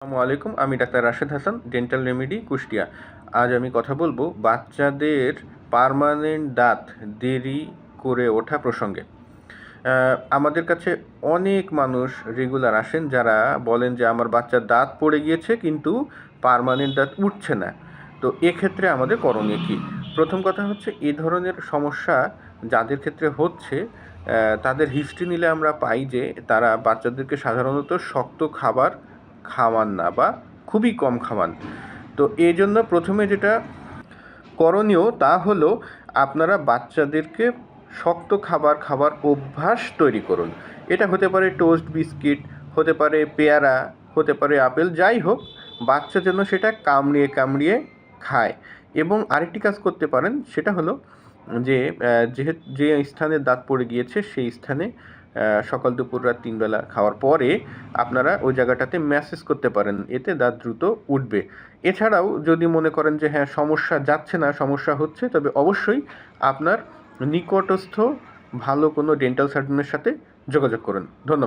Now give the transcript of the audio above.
আসসালামু আলাইকুম। আমি doctor Rashed Hasan, dental remedy, Kushtia. আজ আমি কথা বলবো বাচ্চাদের পার্মানেন্ট দাঁত দেরি করে ওঠা প্রসঙ্গে। আমাদের কাছে অনেক মানুষ রেগুলার আসেন যারা বলেন যে আমার বাচ্চার দাঁত পড়ে গিয়েছে কিন্তু পার্মানেন্ট দাঁত উঠছে না। তো এক্ষেত্রে আমাদের করণীয় কী? প্রথম কথা হচ্ছে এ ধরনের সমস্যা যাদের ক্ষেত্রে হচ্ছে তাদের হিস্ট্রি নিলে আমরা পাই যে তারা বাচ্চাদেরকে সাধারণত শক্ত খাবার খাওয়ান না বা খুবই কম খাওয়ান। তো এই জন্য প্রথমে যেটা করণীয় তা হলো আপনারা বাচ্চাদেরকে শক্ত খাবার খাবার অভ্যাস তৈরি করুন। এটা হতে পারে টোস্ট বিস্কিট, হতে পারে পেয়ারা, হতে পারে আপেল, যাই হোক বাচ্চা যেন সেটা কামড়িয়ে কামড়িয়ে খায়। এবং আরেকটি কাজ করতে পারেন, সেটা হলো যে যে স্থানে দাঁত পড়ে গিয়েছে সেই স্থানে সকাল দুপুর রাত 3 বেলা খাওয়ার পরে আপনারা ওই জায়গাটাতে ম্যাসেজ করতে পারেন, এতে দাঁত দ্রুত উঠবে। এছাড়াও যদি মনে করেন যে হ্যাঁ সমস্যা যাচ্ছে না, সমস্যা হচ্ছে, তবে অবশ্যই আপনার নিকটস্থ ভালো কোনো ডেন্টাল সার্জনের সাথে যোগাযোগ করুন। ধন্যবাদ।